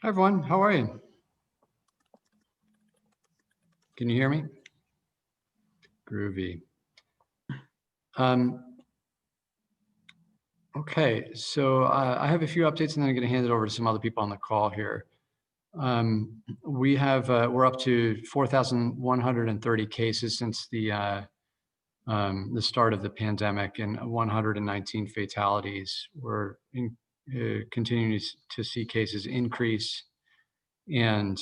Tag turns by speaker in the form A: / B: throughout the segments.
A: Hi everyone, how are you? Can you hear me? Groovy. Okay, so I have a few updates and then I'm going to hand it over to some other people on the call here. We're up to 4,130 cases since the start of the pandemic and 119 fatalities. We're continuing to see cases increase, and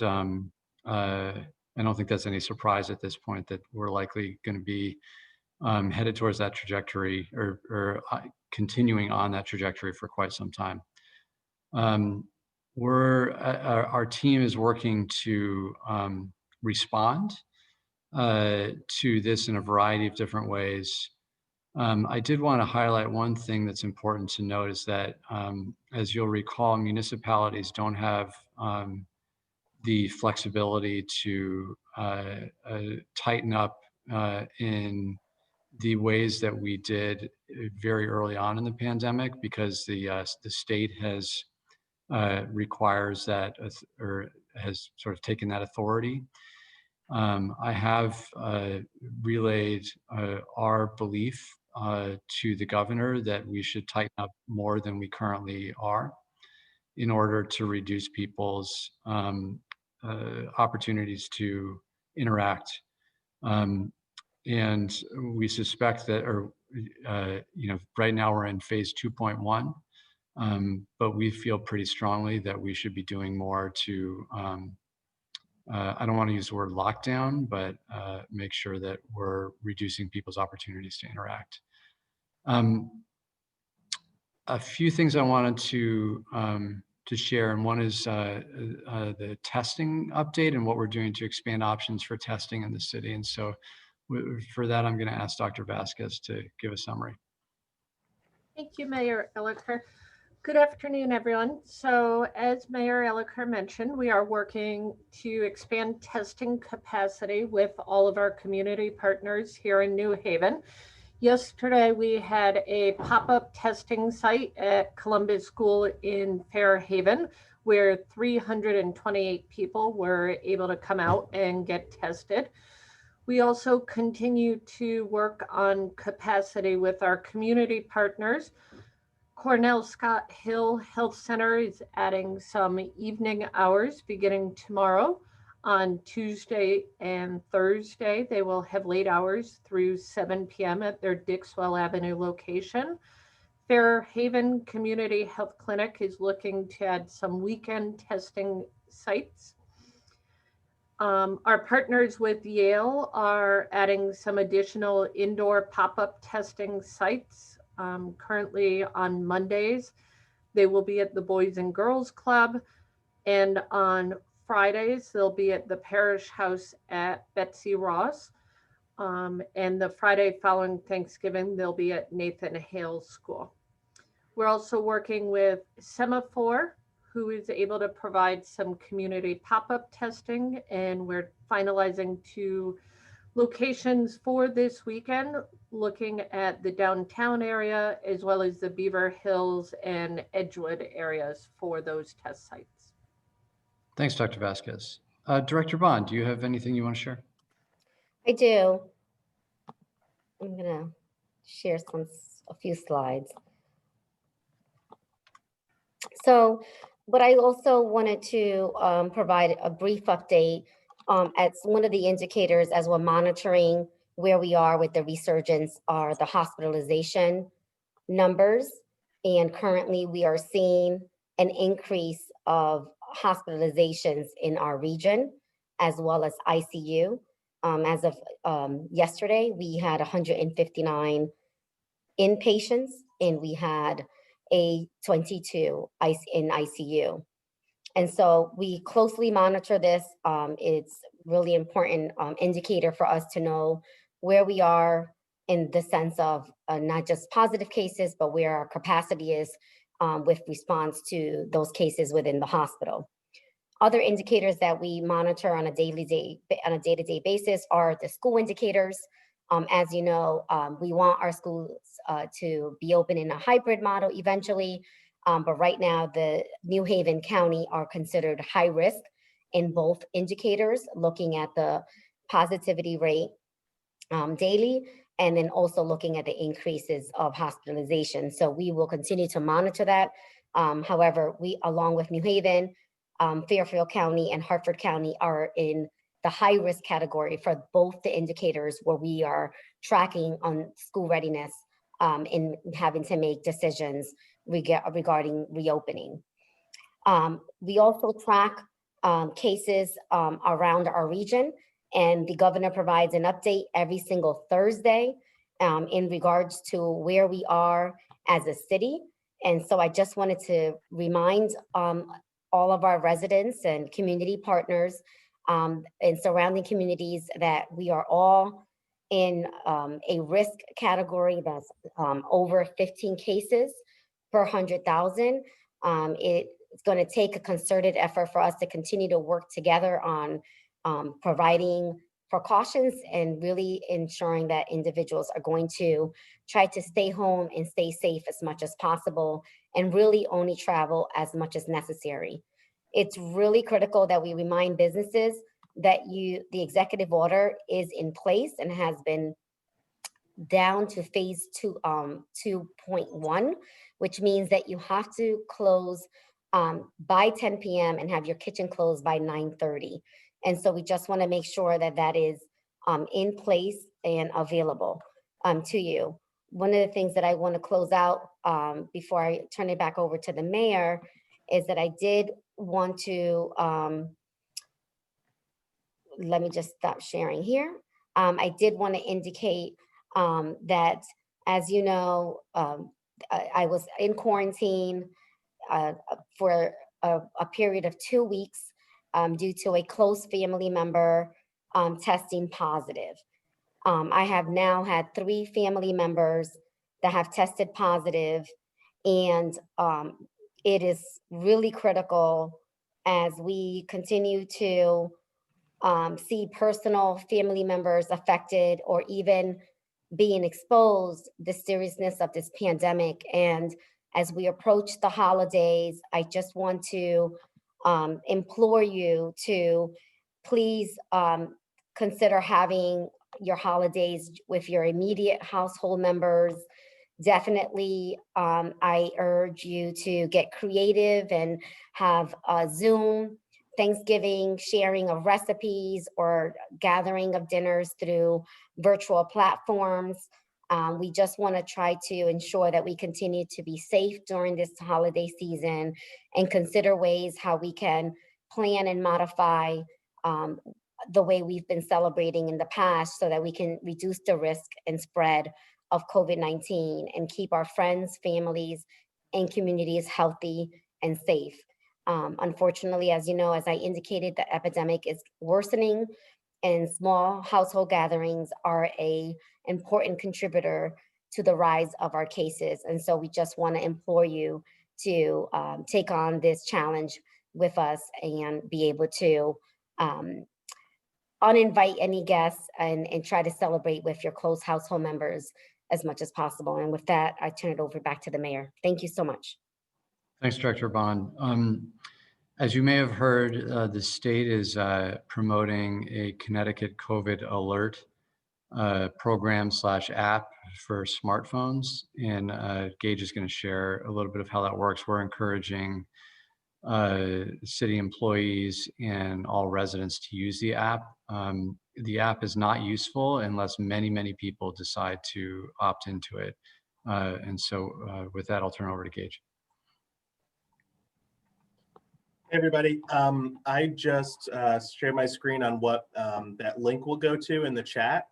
A: I don't think that's any surprise at this point that we're likely going to be headed towards that trajectory or continuing on that trajectory for quite some time. Our team is working to respond to this in a variety of different ways. I did want to highlight one thing that's important to note is that, as you'll recall, municipalities don't have the flexibility to tighten up in the ways that we did very early on in the pandemic, because the state has requires that or has sort of taken that authority. I have relayed our belief to the governor that we should tighten up more than we currently are in order to reduce people's opportunities to interact. And we suspect that, right now we're in phase 2.1, but we feel pretty strongly that we should be doing more to, I don't want to use the word lockdown, but make sure that we're reducing people's opportunities to interact. A few things I wanted to share, and one is the testing update and what we're doing to expand options for testing in the city. And so for that, I'm going to ask Dr. Vasquez to give a summary.
B: Thank you, Mayor Elicker. Good afternoon, everyone. So as Mayor Elicker mentioned, we are working to expand testing capacity with all of our community partners here in New Haven. Yesterday, we had a pop-up testing site at Columbus School in Fairhaven, where 328 people were able to come out and get tested. We also continue to work on capacity with our community partners. Cornell Scott Hill Health Center is adding some evening hours beginning tomorrow. On Tuesday and Thursday, they will have late hours through 7 p.m. at their Dixwell Avenue location. Fairhaven Community Health Clinic is looking to add some weekend testing sites. Our partners with Yale are adding some additional indoor pop-up testing sites. Currently on Mondays, they will be at the Boys and Girls Club, and on Fridays, they'll be at the Parish House at Betsy Ross. And the Friday following Thanksgiving, they'll be at Nathan Hale School. We're also working with Semaphore, who is able to provide some community pop-up testing, and we're finalizing 2 locations for this weekend, looking at the downtown area as well as the Beaver Hills and Edgewood areas for those test sites.
A: Thanks, Dr. Vasquez. Director Bond, do you have anything you want to share?
C: I do. I'm going to share a few slides. So, but I also wanted to provide a brief update as one of the indicators as we're monitoring where we are with the resurgence are the hospitalization numbers. And currently we are seeing an increase of hospitalizations in our region, as well as ICU. As of yesterday, we had 159 inpatients, and we had 22 in ICU. And so we closely monitor this. It's really important indicator for us to know where we are in the sense of not just positive cases, but where our capacity is with response to those cases within the hospital. Other indicators that we monitor on a day-to-day basis are the school indicators. As you know, we want our schools to be open in a hybrid model eventually. But right now, the New Haven County are considered high risk in both indicators, looking at the positivity rate daily, and then also looking at the increases of hospitalization. So we will continue to monitor that. However, we, along with New Haven, Fairfield County and Hartford County are in the high risk category for both the indicators where we are tracking on school readiness and having to make decisions regarding reopening. We also track cases around our region, and the governor provides an update every single Thursday in regards to where we are as a city. And so I just wanted to remind all of our residents and community partners and surrounding communities that we are all in a risk category that's over 15 cases per 100,000. It's going to take a concerted effort for us to continue to work together on providing precautions and really ensuring that individuals are going to try to stay home and stay safe as much as possible and really only travel as much as necessary. It's really critical that we remind businesses that the executive order is in place and has been down to phase 2.1, which means that you have to close by 10 p.m. and have your kitchen closed by 9:30. And so we just want to make sure that that is in place and available to you. One of the things that I want to close out before I turn it back over to the mayor is that I did want to, let me just stop sharing here. I did want to indicate that, as you know, I was in quarantine for a period of 2 weeks due to a close family member testing positive. I have now had 3 family members that have tested positive, and it is really critical as we continue to see personal family members affected or even being exposed, the seriousness of this pandemic. And as we approach the holidays, I just want to implore you to please consider having your holidays with your immediate household members. Definitely, I urge you to get creative and have a Zoom Thanksgiving sharing of recipes or gathering of dinners through virtual platforms. We just want to try to ensure that we continue to be safe during this holiday season and consider ways how we can plan and modify the way we've been celebrating in the past so that we can reduce the risk and spread of COVID-19 and keep our friends, families, and communities healthy and safe. Unfortunately, as you know, as I indicated, the epidemic is worsening, and small household gatherings are an important contributor to the rise of our cases. And so we just want to implore you to take on this challenge with us and be able to uninvite any guests and try to celebrate with your close household members as much as possible. And with that, I turn it over back to the mayor. Thank you so much.
A: Thanks, Director Bond. As you may have heard, the state is promoting a Connecticut COVID alert program/app for smartphones. And Gage is going to share a little bit of how that works. We're encouraging city employees and all residents to use the app. The app is not useful unless many, many people decide to opt into it. And so with that, I'll turn over to Gage.
D: Hey everybody, I just shared my screen on what that link will go to in the chat.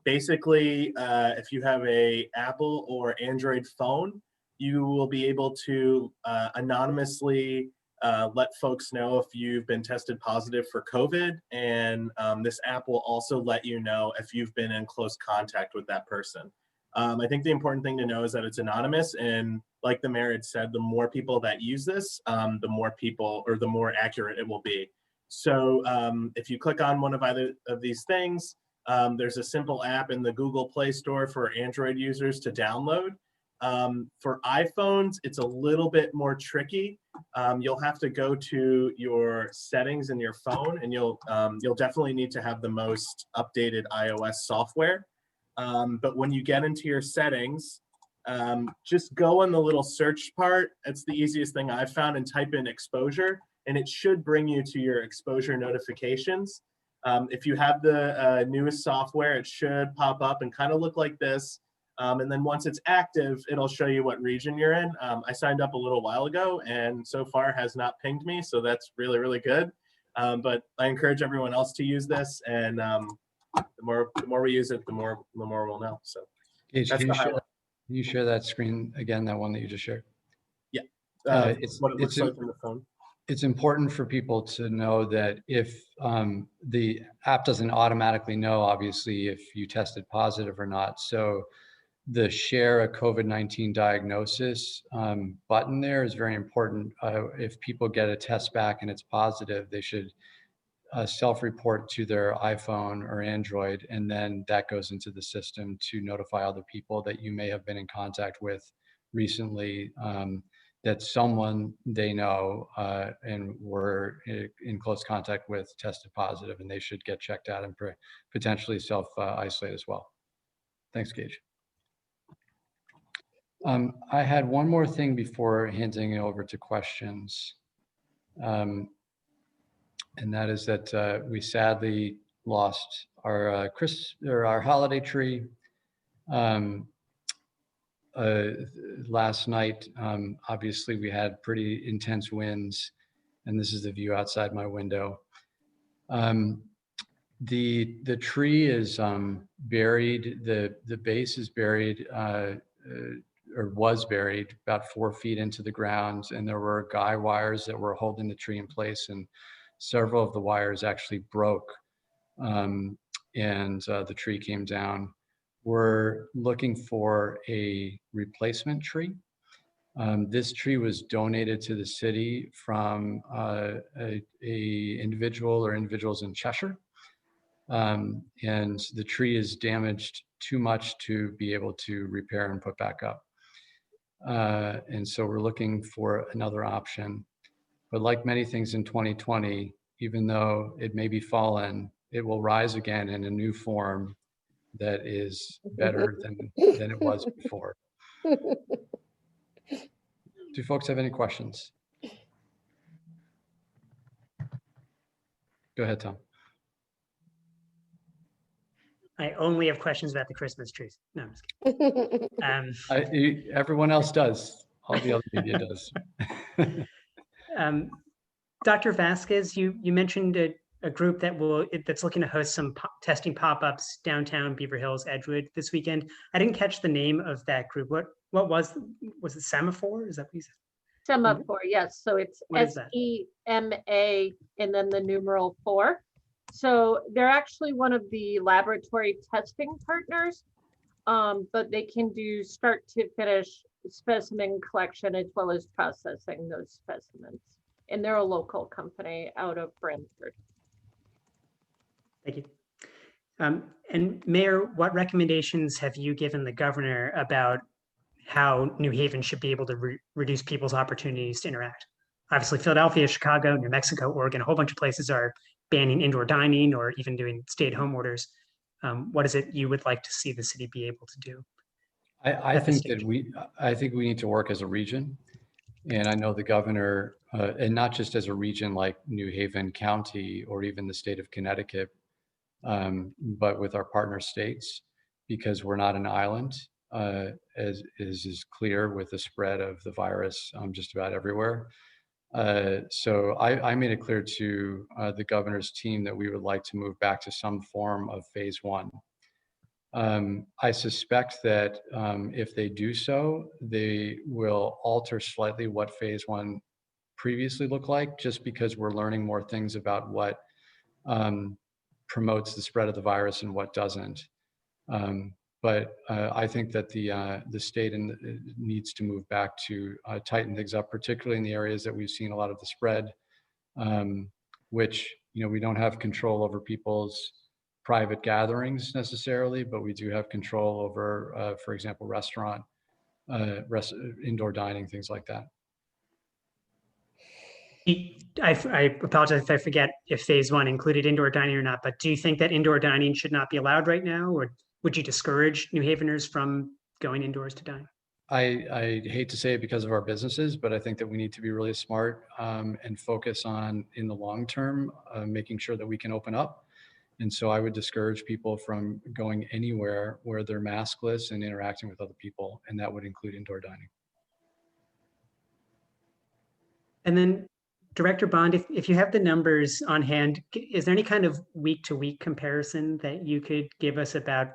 D: Basically, if you have a Apple or Android phone, you will be able to anonymously let folks know if you've been tested positive for COVID, and this app will also let you know if you've been in close contact with that person. I think the important thing to know is that it's anonymous, and like the mayor had said, the more people that use this, the more people, or the more accurate it will be. So if you click on one of either of these things, there's a simple app in the Google Play Store for Android users to download. For iPhones, it's a little bit more tricky. You'll have to go to your settings in your phone, and you'll definitely need to have the most updated iOS software. But when you get into your settings, just go on the little search part. It's the easiest thing I've found, and type in exposure, and it should bring you to your exposure notifications. If you have the newest software, it should pop up and kind of look like this. And then once it's active, it'll show you what region you're in. I signed up a little while ago, and so far has not pinged me, so that's really, really good. But I encourage everyone else to use this, and the more we use it, the more we'll know. So
A: Gage,
D: that's the highlight.
A: can you share that screen again, that one that you just shared?
D: Yeah,
A: It's,
D: what it looks like on the phone.
A: it's important for people to know that if the app doesn't automatically know, obviously, if you tested positive or not. So the share a COVID-19 diagnosis button there is very important. If people get a test back and it's positive, they should self-report to their iPhone or Android, and then that goes into the system to notify other people that you may have been in contact with recently, that someone they know and were in close contact with tested positive, and they should get checked out and potentially self-isolate as well. Thanks, Gage. I had one more thing before handing it over to questions. And that is that we sadly lost our our holiday tree last night. Obviously, we had pretty intense winds, and this is the view outside my window. The tree is buried. The base is buried. Or was buried about 4 feet into the ground, and there were guy wires that were holding the tree in place, and several of the wires actually broke, and the tree came down. We're looking for a replacement tree. This tree was donated to the city from a individual or individuals in Cheshire, and the tree is damaged too much to be able to repair and put back up. And so we're looking for another option. But like many things in 2020, even though it may be fallen, it will rise again in a new form that is better than it was before. Do folks have any questions? Go ahead, Tom.
E: I only have questions about the Christmas trees. No, I'm just kidding.
A: Everyone else does. All the other media does.
E: Dr. Vasquez, you mentioned a group that's looking to host some testing pop-ups downtown Beaver Hills, Edgewood this weekend. I didn't catch the name of that group. What was it? Semaphore? Is that what you said?
B: Semaphore, yes. So it's SEMA and then the numeral 4. So they're actually one of the laboratory testing partners, but they can do start to finish specimen collection as well as processing those specimens. And they're a local company out of Brantford.
E: Thank you. And Mayor, what recommendations have you given the governor about how New Haven should be able to reduce people's opportunities to interact? Obviously, Philadelphia, Chicago, New Mexico, Oregon, a whole bunch of places are banning indoor dining or even doing stay-at-home orders. What is it you would like to see the city be able to do?
A: I think we need to work as a region. And I know the governor, and not just as a region like New Haven County or even the state of Connecticut, but with our partner states, because we're not an island, as is clear with the spread of the virus just about everywhere. So I made it clear to the governor's team that we would like to move back to some form of phase 1. I suspect that if they do so, they will alter slightly what phase 1 previously looked like, just because we're learning more things about what promotes the spread of the virus and what doesn't. But I think that the state needs to move back to tighten things up, particularly in the areas that we've seen a lot of the spread, which we don't have control over people's private gatherings necessarily, but we do have control over, for example, restaurant indoor dining, things like that.
E: I apologize if I forget if phase one included indoor dining or not, but do you think that indoor dining should not be allowed right now? Or would you discourage New Haveners from going indoors to dine?
A: I hate to say it because of our businesses, but I think that we need to be really smart and focus on, in the long term, making sure that we can open up. And so I would discourage people from going anywhere where they're maskless and interacting with other people, and that would include indoor dining.
E: And then Director Bond, if you have the numbers on hand, is there any kind of week-to-week comparison that you could give us about,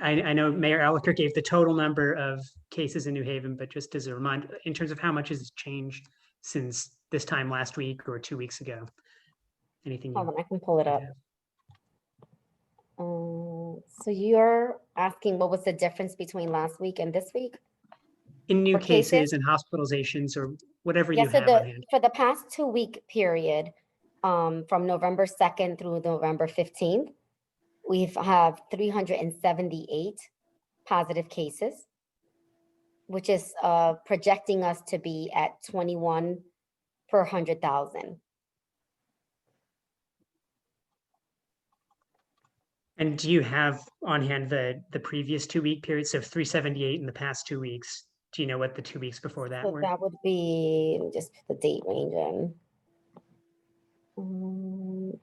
E: I know Mayor Elicker gave the total number of cases in New Haven, but just as a reminder, in terms of how much has changed since this time last week or 2 weeks ago? Anything?
C: Hold on, I can pull it up. So you're asking what was the difference between last week and this week?
E: In new
C: For cases?
E: cases and hospitalizations or whatever you
C: Yeah, so
E: have on hand.
C: for the past 2-week period, from November 2nd through November 15th, we have 378 positive cases, which is projecting us to be at 21 per 100,000.
E: And do you have on hand the previous 2-week period? So 378 in the past 2 weeks. Do you know what the 2 weeks before that
C: So
E: were?
C: that would be, let me just put the date range in.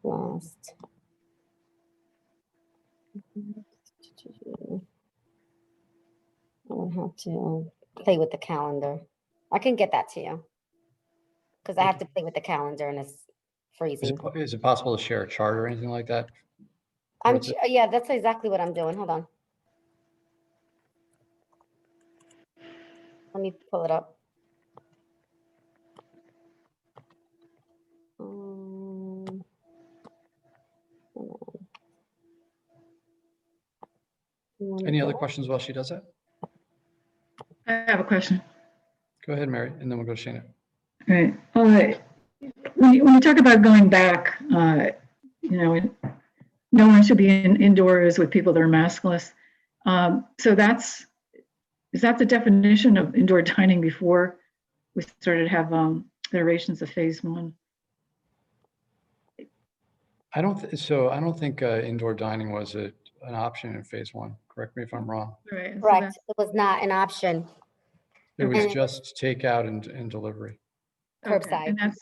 C: Last. I would have to play with the calendar. I can get that to you. Because I have to play with the calendar and it's freezing.
A: Is it possible to share a chart or anything like that? Or is it-
C: Yeah, that's exactly what I'm doing. Hold on. Let me pull it up. Hold on.
A: Any other questions while she does that?
F: I have a question.
A: Go ahead, Mary, and then we'll go to Shana.
F: Right. When you talk about going back, no one should be indoors with people that are maskless. So is that the definition of indoor dining before we started to have iterations of phase one?
A: I don't think indoor dining was an option in phase one. Correct me if I'm wrong.
F: Right. So
C: Correct. It was not an option.
A: It was
C: And-
A: just takeout and delivery.
F: okay.
C: Curbside.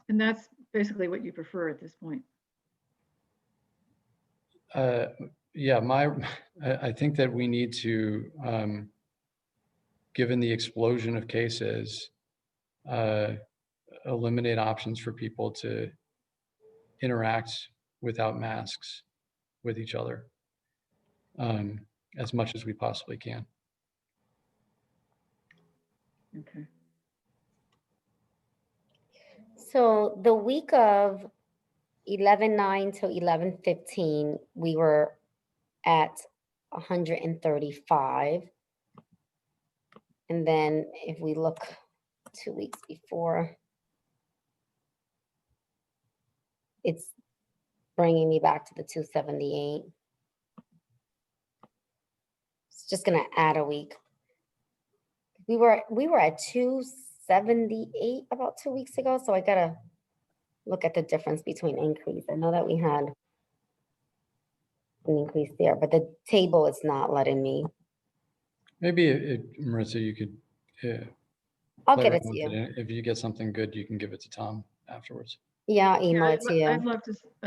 F: And that's basically what you prefer at this point.
A: Yeah, I think that we need to, given the explosion of cases, eliminate options for people to interact without masks with each other as much as we possibly can.
F: Okay.
C: So the week of 11/9 to 11/15, we were at 135. And then if we look 2 weeks before, it's bringing me back to the 278. It's just gonna add a week. We were at 278 about 2 weeks ago, so I gotta look at the difference between increase. I know that we had an increase there, but the table is not letting me.
A: Maybe, Marissa, you could
C: I'll
A: play
C: get it
A: around
C: to
A: with
C: you.
A: it. If you get something good, you can give it to Tom afterwards.
C: Yeah, I'll email it to you.
F: I'd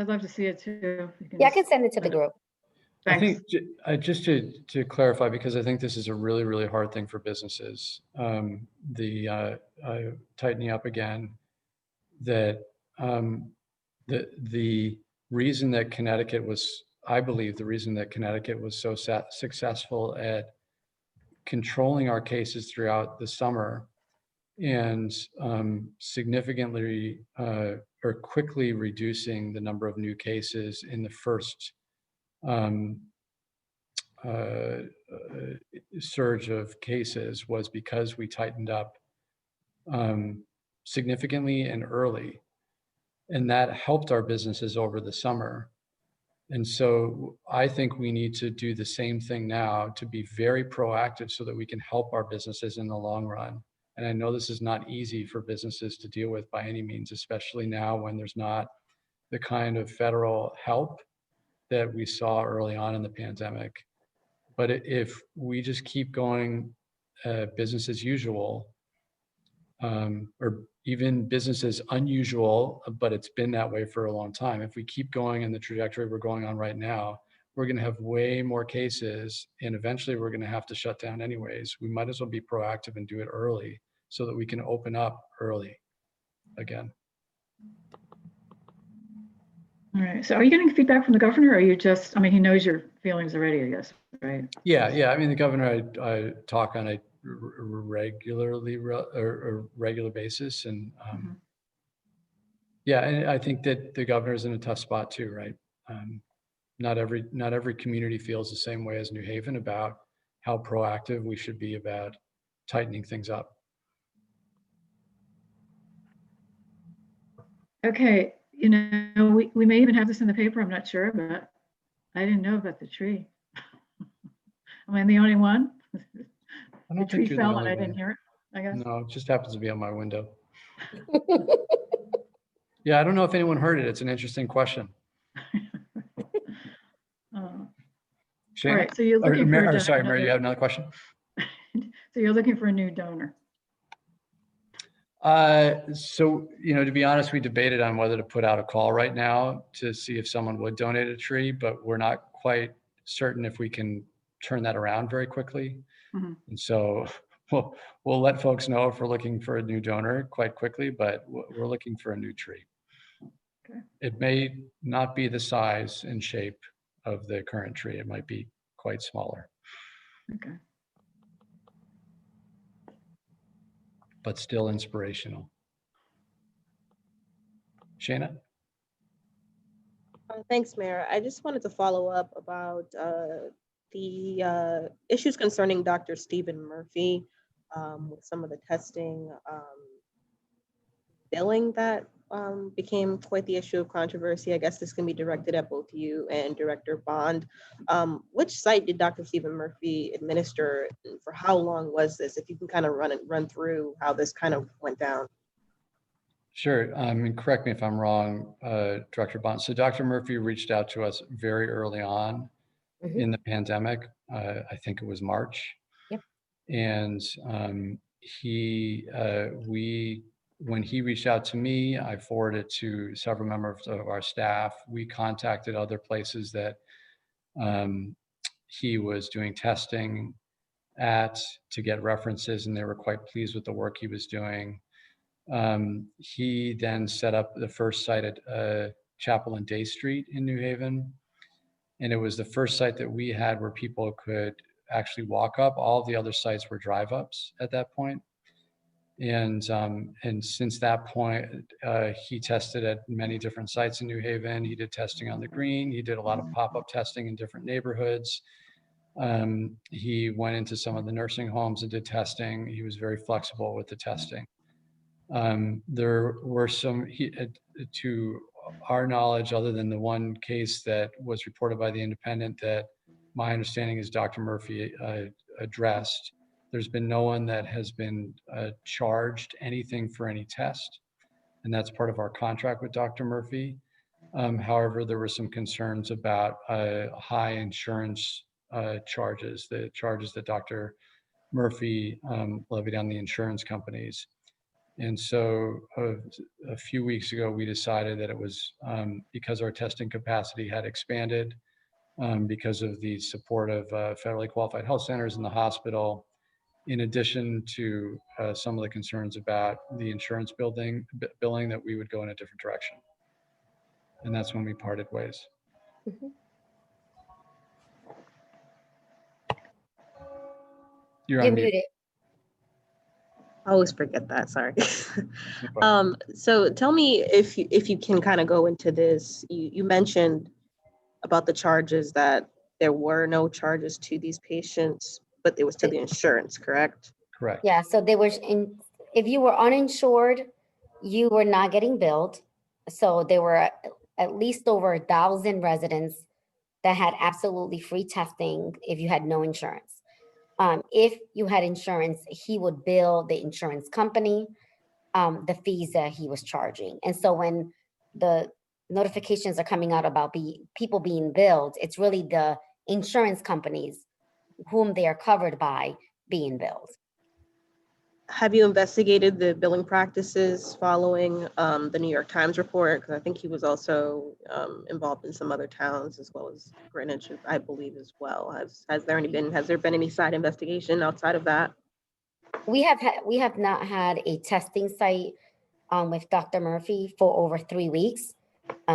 F: love to see it too.
C: Yeah, I can send it to the group.
A: I
F: Thanks.
A: think just to clarify, because I think this is a really, really hard thing for businesses, the tightening up again, that the reason that Connecticut was, I believe the reason that Connecticut was so successful at controlling our cases throughout the summer and significantly or quickly reducing the number of new cases in the first surge of cases was because we tightened up significantly and early. And that helped our businesses over the summer. And so I think we need to do the same thing now to be very proactive so that we can help our businesses in the long run. And I know this is not easy for businesses to deal with by any means, especially now when there's not the kind of federal help that we saw early on in the pandemic. But if we just keep going business as usual, or even business as unusual, but it's been that way for a long time. If we keep going in the trajectory we're going on right now, we're going to have way more cases, and eventually we're going to have to shut down anyways. We might as well be proactive and do it early so that we can open up early again.
F: All right. So are you getting feedback from the governor, or are you just, I mean, he knows your feelings already, I guess, right?
A: Yeah. I mean, the governor, I talk on a regular basis, and yeah, and I think that the governor's in a tough spot too, right? Not every community feels the same way as New Haven about how proactive we should be about tightening things up.
F: Okay. You know, we may even have this in the paper. I'm not sure, but I didn't know about the tree. Am I the only one?
A: I
F: The
A: don't
F: tree
A: think you're the
F: fell
A: only
F: and I
A: one.
F: didn't hear it, I guess.
A: No, it just happens to be on my window. Yeah, I don't know if anyone heard it. It's an interesting question.
F: All
A: Shana?
F: right. So you're looking for
A: Sorry, Mary, you have another question?
F: So you're looking for a new donor.
A: So, to be honest, we debated on whether to put out a call right now to see if someone would donate a tree, but we're not quite certain if we can turn that around very quickly.
F: Mhm.
A: And so we'll let folks know if we're looking for a new donor quite quickly, but we're looking for a new tree.
F: Okay.
A: It may not be the size and shape of the current tree. It might be quite smaller,
F: Okay.
A: but still inspirational. Shana?
G: Thanks, Mayor. I just wanted to follow up about the issues concerning Dr. Stephen Murphy with some of the testing billing that became quite the issue of controversy. I guess this can be directed at both you and Director Bond. Which site did Dr. Stephen Murphy administer, and for how long was this? If you can kind of run through how this kind of went down.
A: Sure. And correct me if I'm wrong, Director Bond. So Dr. Murphy reached out to us very early on in the pandemic. I think it was March.
C: Yep.
A: And when he reached out to me, I forwarded to several members of our staff. We contacted other places that he was doing testing at to get references, and they were quite pleased with the work he was doing. He then set up the first site at Chapel and Day Street in New Haven. And it was the first site that we had where people could actually walk up. All of the other sites were drive-ups at that point. And since that point, he tested at many different sites in New Haven. He did testing on the green. He did a lot of pop-up testing in different neighborhoods. He went into some of the nursing homes and did testing. He was very flexible with the testing. There were some, to our knowledge, other than the one case that was reported by the Independent that my understanding is Dr. Murphy addressed, there's been no one that has been charged anything for any test. And that's part of our contract with Dr. Murphy. However, there were some concerns about high insurance charges, the charges that Dr. Murphy levied on the insurance companies. And so a few weeks ago, we decided that it was because our testing capacity had expanded, because of the support of federally qualified health centers in the hospital, in addition to some of the concerns about the insurance billing, that we would go in a different direction. And that's when we parted ways. You're on mute.
C: muted.
G: I always forget that, sorry. So tell me if you can kind of go into this. You mentioned about the charges, that there were no charges to these patients, but it was to the insurance, correct?
A: Correct.
C: Yeah, so they were if you were uninsured, you were not getting billed. So there were at least over 1,000 residents that had absolutely free testing if you had no insurance. If you had insurance, he would bill the insurance company the fees that he was charging. And so when the notifications are coming out about people being billed, it's really the insurance companies whom they are covered by being billed.
G: Have you investigated the billing practices following the New York Times report? Because I think he was also involved in some other towns as well as Greenwich, I believe, as well. Has there been any side investigation outside of that?
C: We have not had a testing site with Dr. Murphy for over 3 weeks.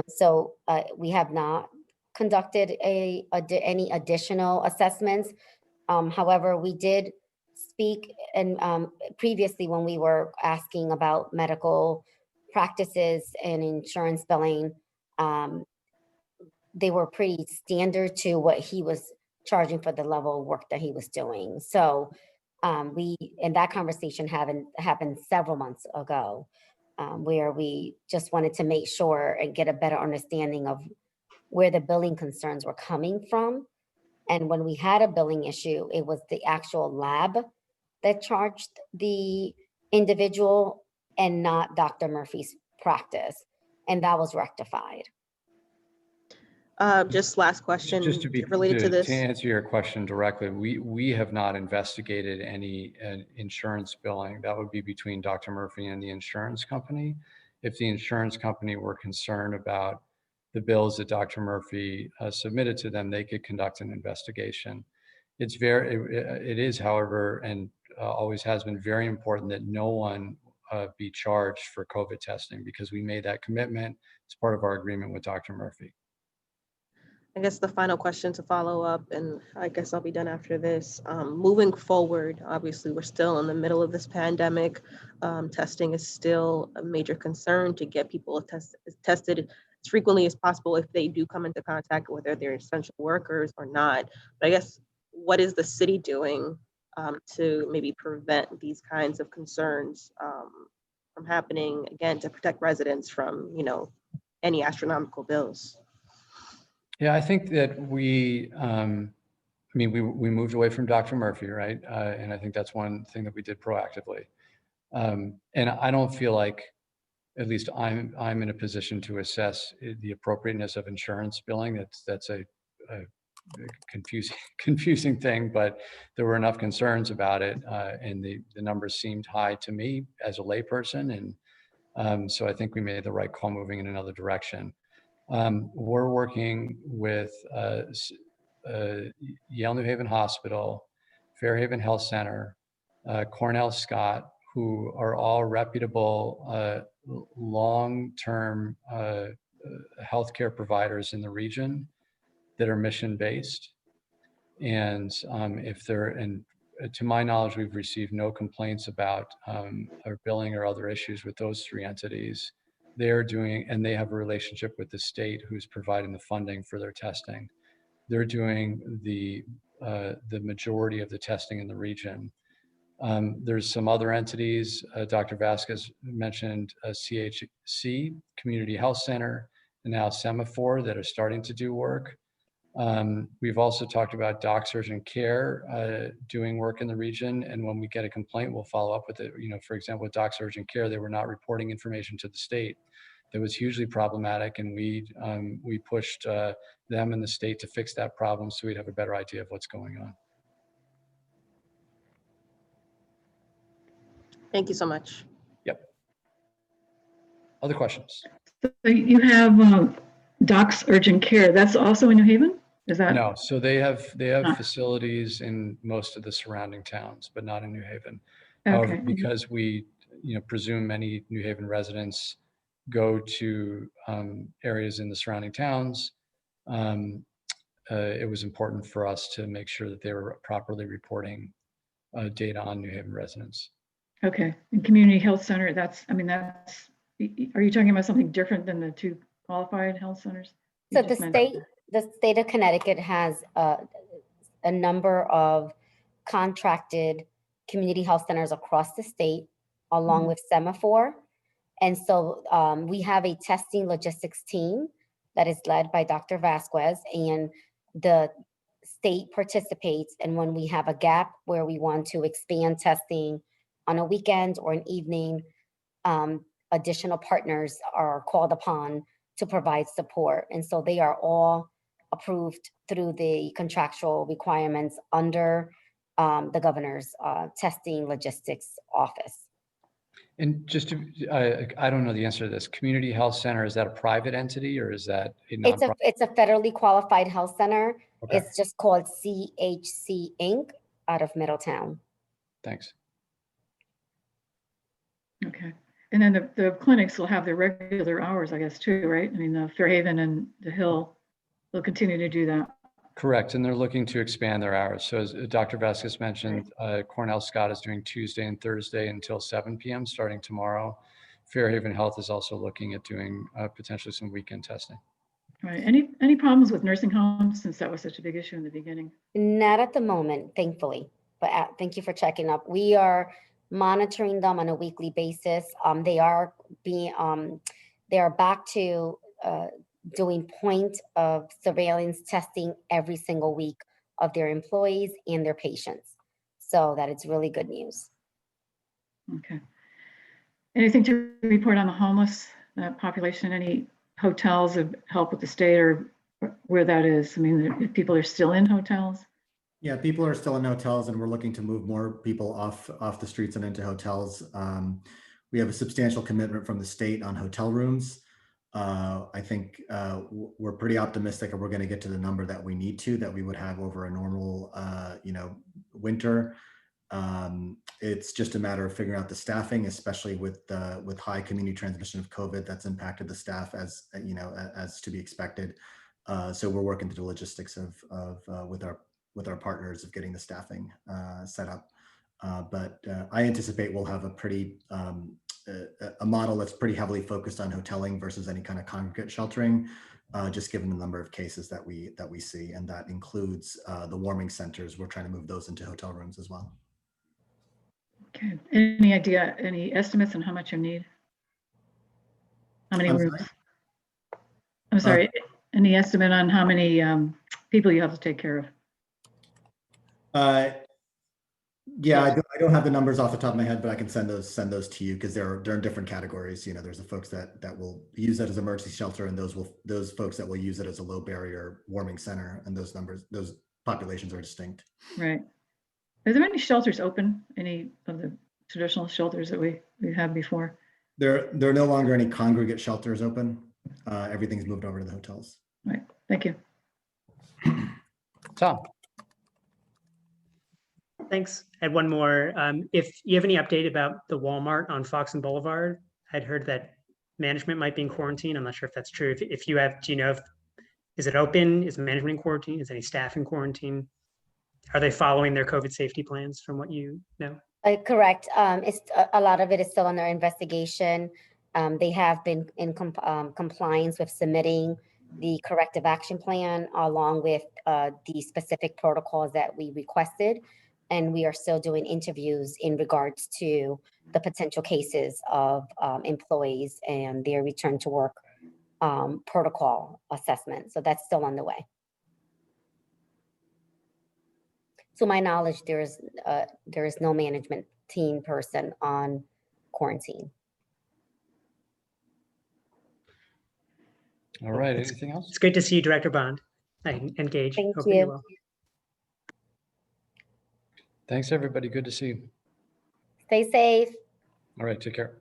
C: So we have not conducted any additional assessments. However, we did speak and previously when we were asking about medical practices and insurance billing, they were pretty standard to what he was charging for the level of work that he was doing. So and that conversation happened several months ago, where we just wanted to make sure and get a better understanding of where the billing concerns were coming from. And when we had a billing issue, it was the actual lab that charged the individual and not Dr. Murphy's practice. And that was rectified.
G: Just last question
A: Just
G: related to this.
A: To answer your question directly, we have not investigated any insurance billing. That would be between Dr. Murphy and the insurance company. If the insurance company were concerned about the bills that Dr. Murphy submitted to them, they could conduct an investigation. It is, however, and always has been very important that no one be charged for COVID testing, because we made that commitment as part of our agreement with Dr. Murphy.
G: I guess the final question to follow up, and I guess I'll be done after this. Moving forward, obviously, we're still in the middle of this pandemic. Testing is still a major concern to get people tested as frequently as possible if they do come into contact, whether they're essential workers or not. But I guess, what is the city doing to maybe prevent these kinds of concerns from happening, again, to protect residents from, any astronomical bills?
A: Yeah, I think that we moved away from Dr. Murphy, right? And I think that's one thing that we did proactively. And I don't feel like, at least I'm in a position to assess the appropriateness of insurance billing. That's a confusing thing, but there were enough concerns about it, and the numbers seemed high to me as a layperson, and so I think we made the right call moving in another direction. We're working with Yale New Haven Hospital, Fairhaven Health Center, Cornell Scott, who are all reputable long-term healthcare providers in the region that are mission-based. And to my knowledge, we've received no complaints about our billing or other issues with those three entities. They're doing, and they have a relationship with the state who's providing the funding for their testing. They're doing the majority of the testing in the region. There's some other entities, Dr. Vasquez mentioned CHC, Community Health Center, and now Semaphore, that are starting to do work. We've also talked about Docs Urgent Care doing work in the region, and when we get a complaint, we'll follow up with it. For example, with Docs Urgent Care, they were not reporting information to the state. That was hugely problematic, and we pushed them and the state to fix that problem so we'd have a better idea of what's going on.
G: Thank you so much.
A: Yep. Other questions?
F: So you have Docs Urgent Care. That's also in New Haven? Is that?
A: No. So they have facilities in most of the surrounding towns, but not in New Haven.
F: Okay.
A: However, because we presume many New Haven residents go to areas in the surrounding towns, it was important for us to make sure that they were properly reporting data on New Haven residents.
F: Okay. And Community Health Center, are you talking about something different than the two qualified health centers?
C: So the state of Connecticut has a number of contracted community health centers across the state, along with Semaphore. And so we have a testing logistics team that is led by Dr. Vasquez, and the state participates, and when we have a gap where we want to expand testing on a weekend or an evening, additional partners are called upon to provide support. And so they are all approved through the contractual requirements under the governor's testing logistics office.
A: And just to, I don't know the answer to this. Community Health Center, is that a private entity or is that a nonprofit?
C: It's a federally qualified health center.
A: Okay.
C: It's just called CHC Inc. out of Middletown.
A: Thanks.
F: Okay. And then the clinics will have their regular hours, I guess, too, right? I mean, Fairhaven and the Hill will continue to do that.
A: Correct. And they're looking to expand their hours. So as Dr. Vasquez mentioned, Cornell Scott is doing Tuesday and Thursday until 7 p.m. starting tomorrow. Fairhaven Health is also looking at doing potentially some weekend testing.
F: Right. Any problems with nursing homes, since that was such a big issue in the beginning?
C: Not at the moment, thankfully, but thank you for checking up. We are monitoring them on a weekly basis. They are back to doing point of surveillance testing every single week of their employees and their patients. So that it's really good news.
F: Okay. Anything to report on the homeless population? Any hotels have helped with the state or where that is? I mean, if people are still in hotels?
H: Yeah, people are still in hotels, and we're looking to move more people off the streets and into hotels. We have a substantial commitment from the state on hotel rooms. I think we're pretty optimistic, and we're going to get to the number that we need to, that we would have over a normal, winter. It's just a matter of figuring out the staffing, especially with high community transmission of COVID that's impacted the staff as to be expected. So we're working through the logistics with our partners of getting the staffing set up. But I anticipate we'll have a model that's pretty heavily focused on hoteling versus any kind of congregate sheltering, just given the number of cases that we see, and that includes the warming centers. We're trying to move those into hotel rooms as well.
F: Okay. Any estimates on how much you need? How many rooms? I'm sorry. Any estimate on how many people you have to take care of?
H: Yeah, I don't have the numbers off the top of my head, but I can send those to you, because they're in different categories. There's the folks that will use it as emergency shelter, and those folks that will use it as a low barrier warming center, and those populations are distinct.
F: Right. Are there any shelters open? Any of the traditional shelters that we had before?
H: There are no longer any congregate shelters open. Everything's moved over to the hotels.
F: Right. Thank you.
A: Tom.
E: Thanks. I had one more. If you have any update about the Walmart on Fox and Boulevard, I'd heard that management might be in quarantine. I'm not sure if that's true. If you have, do you know is it open? Is management in quarantine? Is any staff in quarantine? Are they following their COVID safety plans from what you know?
C: Correct. It's a lot of it is still under investigation. They have been in compliance with submitting the corrective action plan along with the specific protocols that we requested. And we are still doing interviews in regards to the potential cases of employees and their return to work protocol assessment. So that's still on the way. To my knowledge, there is no management team person on quarantine.
A: All right. Anything else?
E: It's great to see you, Director Bond. Engage.
C: Thank
E: Hope
C: you.
E: you're well.
A: Thanks, everybody. Good to see you.
C: Stay safe.
A: All right. Take care.